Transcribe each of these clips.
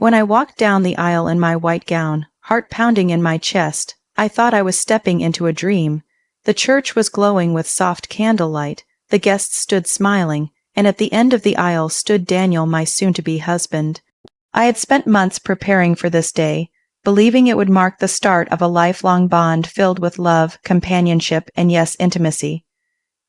When I walked down the aisle in my white gown, heart pounding in my chest, I thought I was stepping into a dream. The church was glowing with soft candlelight, the guests stood smiling, and at the end of the aisle stood Daniel, my soon-to-be husband. I had spent months preparing for this day, believing it would mark the start of a lifelong bond filled with love, companionship, and yes, intimacy.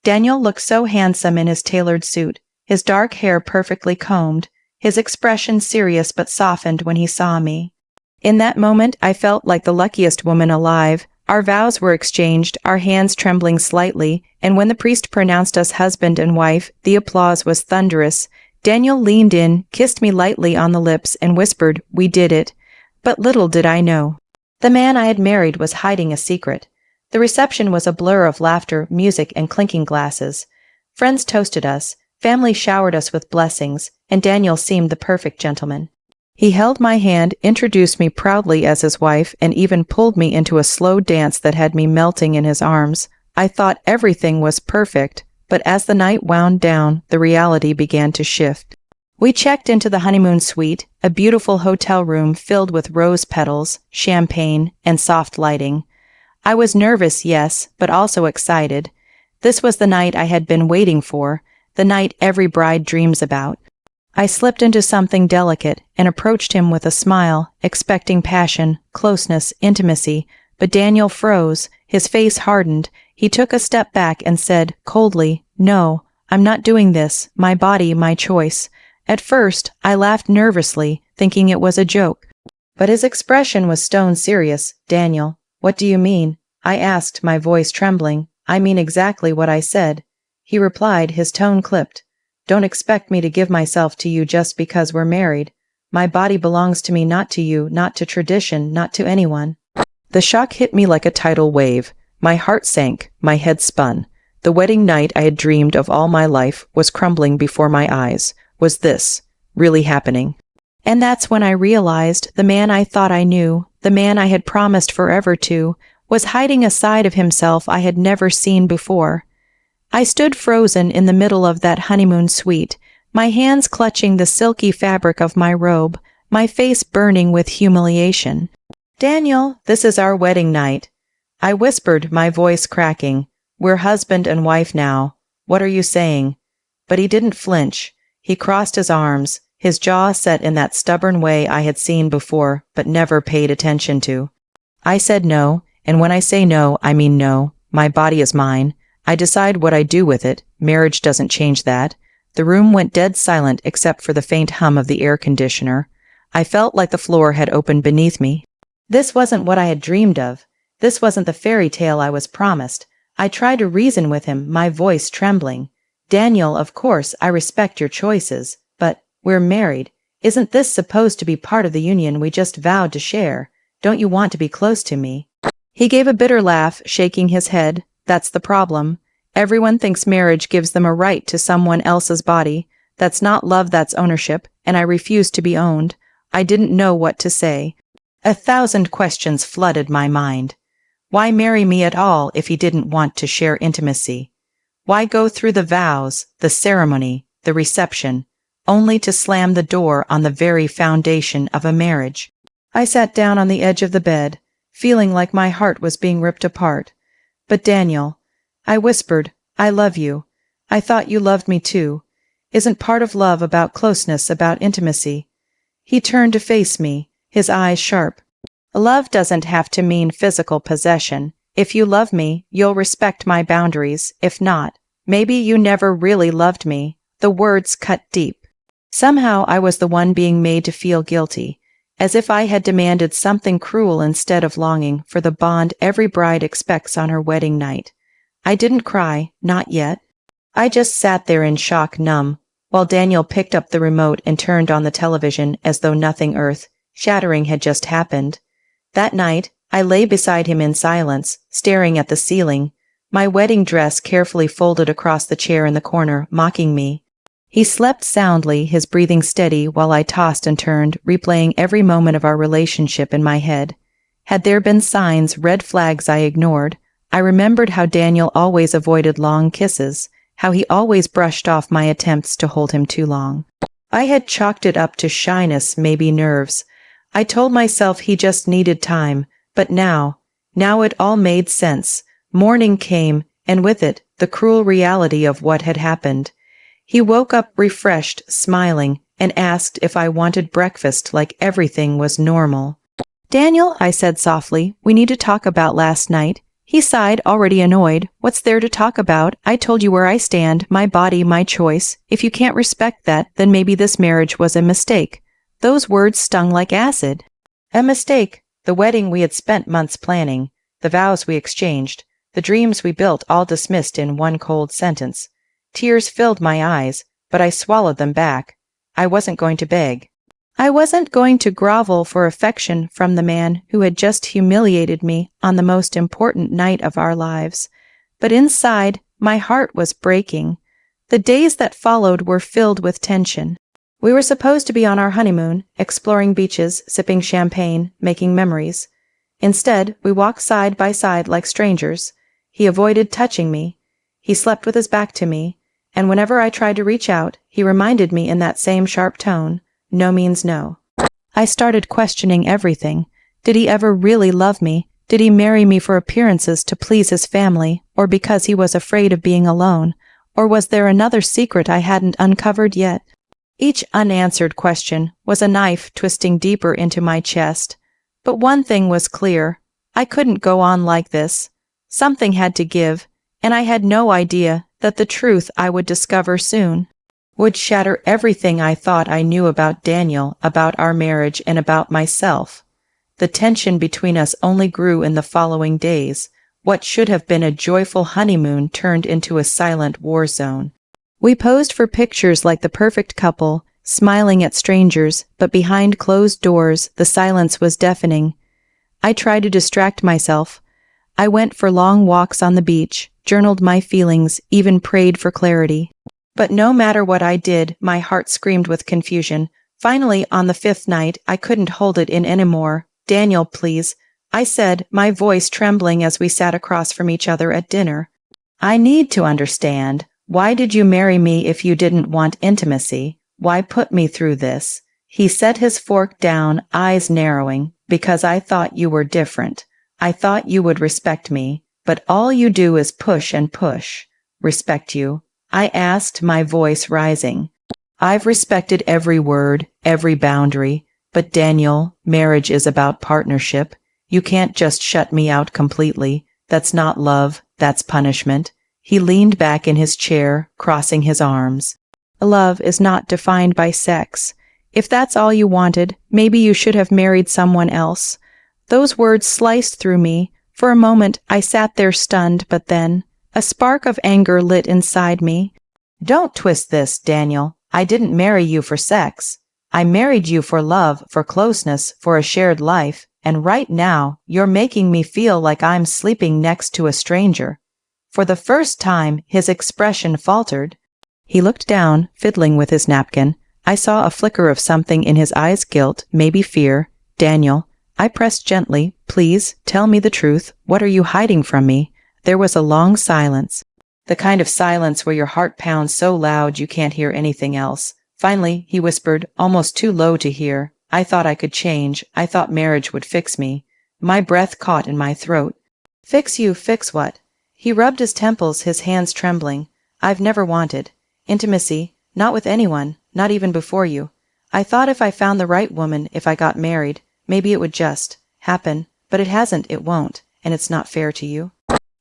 Daniel looked so handsome in his tailored suit, his dark hair perfectly combed, his expression serious but softened when he saw me. In that moment, I felt like the luckiest woman alive. Our vows were exchanged, our hands trembling slightly, and when the priest pronounced us husband and wife, the applause was thunderous. Daniel leaned in, kissed me lightly on the lips, and whispered, "We did it." But little did I know. The man I had married was hiding a secret. The reception was a blur of laughter, music, and clinking glasses. Friends toasted us, family showered us with blessings, and Daniel seemed the perfect gentleman. He held my hand, introduced me proudly as his wife, and even pulled me into a slow dance that had me melting in his arms. I thought everything was perfect, but as the night wound down, the reality began to shift. We checked into the honeymoon suite, a beautiful hotel room filled with rose petals, champagne, and soft lighting. I was nervous, yes, but also excited. This was the night I had been waiting for, the night every bride dreams about. I slipped into something delicate and approached him with a smile, expecting passion, closeness, intimacy, but Daniel froze, his face hardened. He took a step back and said, coldly, "No, I'm not doing this, my body, my choice." At first, I laughed nervously, thinking it was a joke. But his expression was stone serious. "Daniel, what do you mean?" I asked, my voice trembling. "I mean exactly what I said." He replied, his tone clipped. "Don't expect me to give myself to you just because we're married. My body belongs to me, not to you, not to tradition, not to anyone." The shock hit me like a tidal wave. My heart sank, my head spun. The wedding night I had dreamed of all my life was crumbling before my eyes. Was this really happening? And that's when I realized the man I thought I knew, the man I had promised forever to, was hiding a side of himself I had never seen before. I stood frozen in the middle of that honeymoon suite, my hands clutching the silky fabric of my robe, my face burning with humiliation. "Daniel, this is our wedding night," I whispered, my voice cracking. "We're husband and wife now. What are you saying?" But he didn't flinch. He crossed his arms, his jaw set in that stubborn way I had seen before, but never paid attention to. I said no, and when I say no, I mean no. My body is mine. I decide what I do with it. Marriage doesn't change that. The room went dead silent except for the faint hum of the air conditioner. I felt like the floor had opened beneath me. This wasn't what I had dreamed of. This wasn't the fairy tale I was promised. I tried to reason with him, my voice trembling. "Daniel, of course, I respect your choices, but we're married. Isn't this supposed to be part of the union we just vowed to share? Don't you want to be close to me?" He gave a bitter laugh, shaking his head. "That's the problem. Everyone thinks marriage gives them a right to someone else's body. That's not love, that's ownership, and I refuse to be owned." I didn't know what to say. 1,000 questions flooded my mind. Why marry me at all if he didn't want to share intimacy? Why go through the vows, the ceremony, the reception, only to slam the door on the very foundation of a marriage? I sat down on the edge of the bed, feeling like my heart was being ripped apart. "But Daniel," I whispered, "I love you. I thought you loved me too. Isn't part of love about closeness, about intimacy?" He turned to face me, his eyes sharp. "Love doesn't have to mean physical possession. If you love me, you'll respect my boundaries. If not, maybe you never really loved me." The words cut deep. Somehow I was the one being made to feel guilty, as if I had demanded something cruel instead of longing for the bond every bride expects on her wedding night. I didn't cry, not yet. I just sat there in shock, numb, while Daniel picked up the remote and turned on the television as though nothing earth-shattering had just happened. That night, I lay beside him in silence, staring at the ceiling, my wedding dress carefully folded across the chair in the corner, mocking me. He slept soundly, his breathing steady, while I tossed and turned, replaying every moment of our relationship in my head. Had there been signs, red flags I ignored? I remembered how Daniel always avoided long kisses, how he always brushed off my attempts to hold him too long. I had chalked it up to shyness, maybe nerves. I told myself he just needed time, but now it all made sense. Morning came, and with it, the cruel reality of what had happened. He woke up refreshed, smiling, and asked if I wanted breakfast like everything was normal. "Daniel," I said softly, "we need to talk about last night." He sighed, already annoyed. "What's there to talk about? I told you where I stand, my body, my choice. If you can't respect that, then maybe this marriage was a mistake." Those words stung like acid. A mistake. The wedding we had spent months planning, the vows we exchanged, the dreams we built, all dismissed in one cold sentence. Tears filled my eyes, but I swallowed them back. I wasn't going to beg. I wasn't going to grovel for affection from the man who had just humiliated me on the most important night of our lives. But inside, my heart was breaking. The days that followed were filled with tension. We were supposed to be on our honeymoon, exploring beaches, sipping champagne, making memories. Instead, we walked side by side like strangers. He avoided touching me. He slept with his back to me, and whenever I tried to reach out, he reminded me in that same sharp tone, "No means no." I started questioning everything. Did he ever really love me? Did he marry me for appearances to please his family, or because he was afraid of being alone? Or was there another secret I hadn't uncovered yet? Each unanswered question was a knife twisting deeper into my chest. But one thing was clear. I couldn't go on like this. Something had to give, and I had no idea that the truth I would discover soon would shatter everything I thought I knew about Daniel, about our marriage, and about myself. The tension between us only grew in the following days. What should have been a joyful honeymoon turned into a silent war zone. We posed for pictures like the perfect couple, smiling at strangers, but behind closed doors, the silence was deafening. I tried to distract myself. I went for long walks on the beach, journaled my feelings, even prayed for clarity. But no matter what I did, my heart screamed with confusion. Finally, on the 5th night, I couldn't hold it in anymore. "Daniel, please," I said, my voice trembling as we sat across from each other at dinner. "I need to understand. Why did you marry me if you didn't want intimacy? Why put me through this?" He set his fork down, eyes narrowing. "Because I thought you were different. I thought you would respect me. But all you do is push and push." "Respect you?" I asked, my voice rising. "I've respected every word, every boundary. But Daniel, marriage is about partnership. You can't just shut me out completely. That's not love, that's punishment." He leaned back in his chair, crossing his arms. "Love is not defined by sex. If that's all you wanted, maybe you should have married someone else." Those words sliced through me. For a moment, I sat there stunned, but then a spark of anger lit inside me. "Don't twist this, Daniel. I didn't marry you for sex. I married you for love, for closeness, for a shared life, and right now, you're making me feel like I'm sleeping next to a stranger." For the first time, his expression faltered. He looked down, fiddling with his napkin. I saw a flicker of something in his eyes, guilt, maybe fear. "Daniel," I pressed gently, "please, tell me the truth. What are you hiding from me?" There was a long silence. The kind of silence where your heart pounds so loud you can't hear anything else. Finally, he whispered, almost too low to hear, "I thought I could change. I thought marriage would fix me." My breath caught in my throat. "Fix you? Fix what?" He rubbed his temples, his hands trembling. "I've never wanted intimacy, not with anyone, not even before you. I thought if I found the right woman, if I got married, maybe it would just happen. But it hasn't, it won't, and it's not fair to you."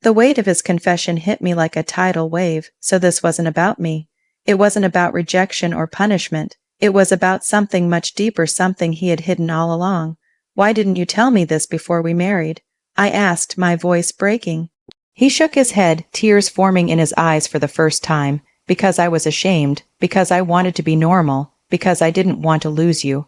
The weight of his confession hit me like a tidal wave, so this wasn't about me. It wasn't about rejection or punishment. It was about something much deeper, something he had hidden all along. "Why didn't you tell me this before we married?" I asked, my voice breaking. He shook his head, tears forming in his eyes for the first time. "Because I was ashamed, because I wanted to be normal, because I didn't want to lose you."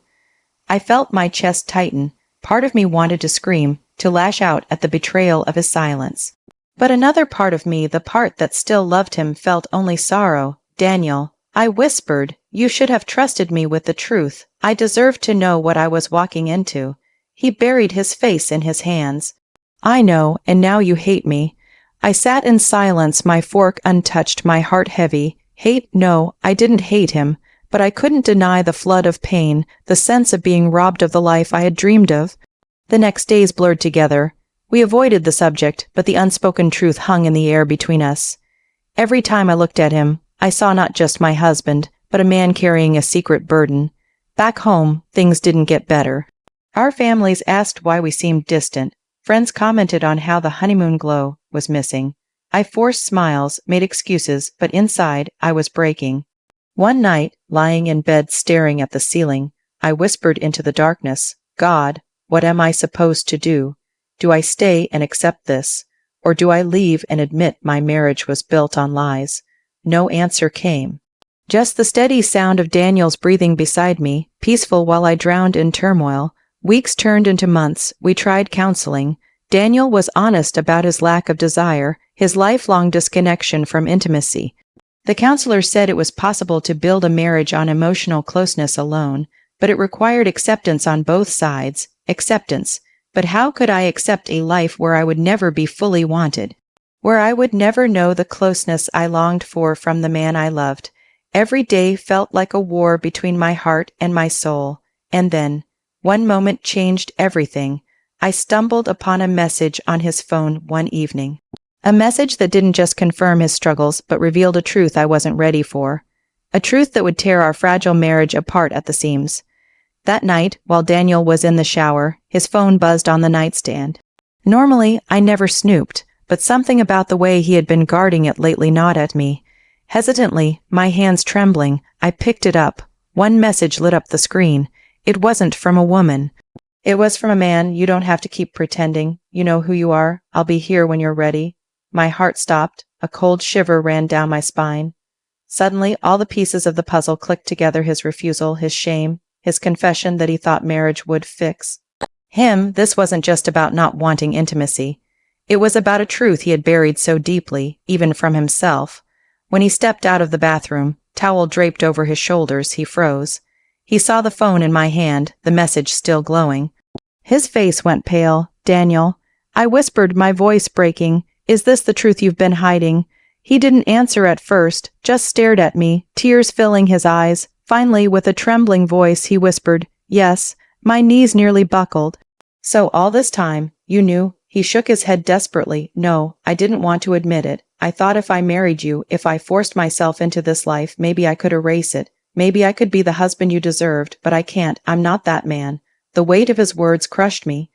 I felt my chest tighten. Part of me wanted to scream, to lash out at the betrayal of his silence. But another part of me, the part that still loved him, felt only sorrow. "Daniel," I whispered, "you should have trusted me with the truth. I deserved to know what I was walking into." He buried his face in his hands. "I know, and now you hate me." I sat in silence, my fork untouched, my heart heavy. Hate? No, I didn't hate him. but I couldn't deny the flood of pain, the sense of being robbed of the life I had dreamed of. The next days blurred together. We avoided the subject, but the unspoken truth hung in the air between us. Every time I looked at him, I saw not just my husband, but a man carrying a secret burden. Back home, things didn't get better. Our families asked why we seemed distant. Friends commented on how the honeymoon glow was missing. I forced smiles, made excuses, but inside, I was breaking. One night, lying in bed staring at the ceiling, I whispered into the darkness, "God, what am I supposed to do? Do I stay and accept this? Or do I leave and admit my marriage was built on lies?" No answer came. Just the steady sound of Daniel's breathing beside me, peaceful while I drowned in turmoil. Weeks turned into months. We tried counseling. Daniel was honest about his lack of desire, his lifelong disconnection from intimacy. The counselor said it was possible to build a marriage on emotional closeness alone, but it required acceptance on both sides. Acceptance. But how could I accept a life where I would never be fully wanted? Where I would never know the closeness I longed for from the man I loved? Every day felt like a war between my heart and my soul. And then, one moment changed everything. I stumbled upon a message on his phone one evening. A message that didn't just confirm his struggles, but revealed a truth I wasn't ready for. A truth that would tear our fragile marriage apart at the seams. That night, while Daniel was in the shower, his phone buzzed on the nightstand. Normally, I never snooped, but something about the way he had been guarding it lately gnawed at me. Hesitantly, my hands trembling, I picked it up. One message lit up the screen. It wasn't from a woman. It was from a man. "You don't have to keep pretending. You know who you are. I'll be here when you're ready." My heart stopped. A cold shiver ran down my spine. Suddenly, all the pieces of the puzzle clicked together: his refusal, his shame, his confession that he thought marriage would fix him. This wasn't just about not wanting intimacy. It was about a truth he had buried so deeply, even from himself. When he stepped out of the bathroom, towel draped over his shoulders, he froze. He saw the phone in my hand, the message still glowing. His face went pale. "Daniel," I whispered, my voice breaking, "is this the truth you've been hiding?" He didn't answer at first, just stared at me, tears filling his eyes. Finally, with a trembling voice, he whispered, "Yes." My knees nearly buckled. "So all this time, you knew?" He shook his head desperately. "No, I didn't want to admit it. I thought if I married you, if I forced myself into this life, maybe I could erase it. Maybe I could be the husband you deserved, but I can't. I'm not that man." The weight of his words crushed me.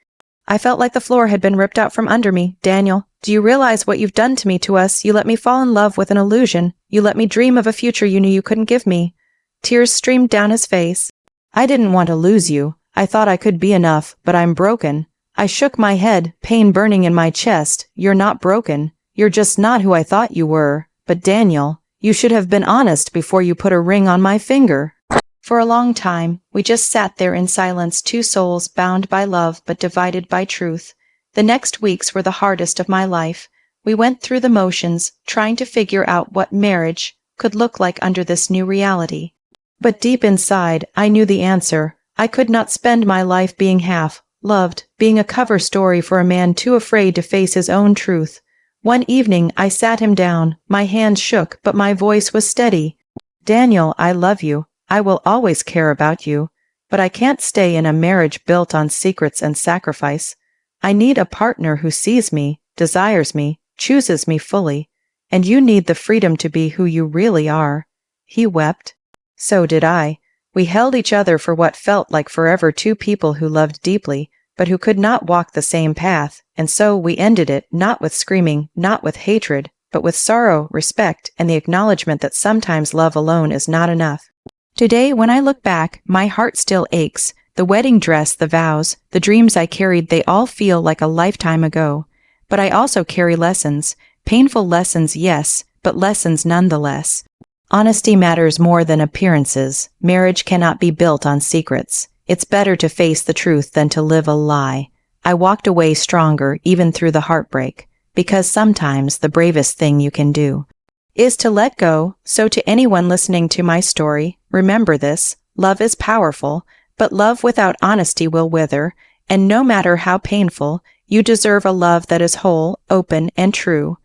I felt like the floor had been ripped out from under me. "Daniel, do you realize what you've done to me, to us? You let me fall in love with an illusion. You let me dream of a future you knew you couldn't give me." Tears streamed down his face. "I didn't want to lose you. I thought I could be enough, but I'm broken." I shook my head, pain burning in my chest. "You're not broken. You're just not who I thought you were. But Daniel, you should have been honest before you put a ring on my finger." For a long time, we just sat there in silence, two souls bound by love but divided by truth. The next weeks were the hardest of my life. We went through the motions, trying to figure out what marriage could look like under this new reality. But deep inside, I knew the answer. I could not spend my life being half-loved, being a cover story for a man too afraid to face his own truth. One evening, I sat him down. My hands shook, but my voice was steady. "Daniel, I love you. I will always care about you. But I can't stay in a marriage built on secrets and sacrifice. I need a partner who sees me, desires me, chooses me fully. And you need the freedom to be who you really are." He wept. So did I. We held each other for what felt like forever, two people who loved deeply, but who could not walk the same path. And so we ended it, not with screaming, not with hatred, but with sorrow, respect, and the acknowledgement that sometimes love alone is not enough. Today, when I look back, my heart still aches. The wedding dress, the vows, the dreams I carried, they all feel like a lifetime ago. But I also carry lessons. Painful lessons, yes, but lessons nonetheless. Honesty matters more than appearances. Marriage cannot be built on secrets. It's better to face the truth than to live a lie. I walked away stronger, even through the heartbreak, because sometimes the bravest thing you can do is to let go. So to anyone listening to my story, remember this: love is powerful, but love without honesty will wither, and no matter how painful, you deserve a love that is whole, open, and true.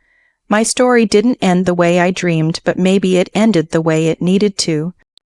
My story didn't end the way I dreamed, but maybe it ended the way it needed to.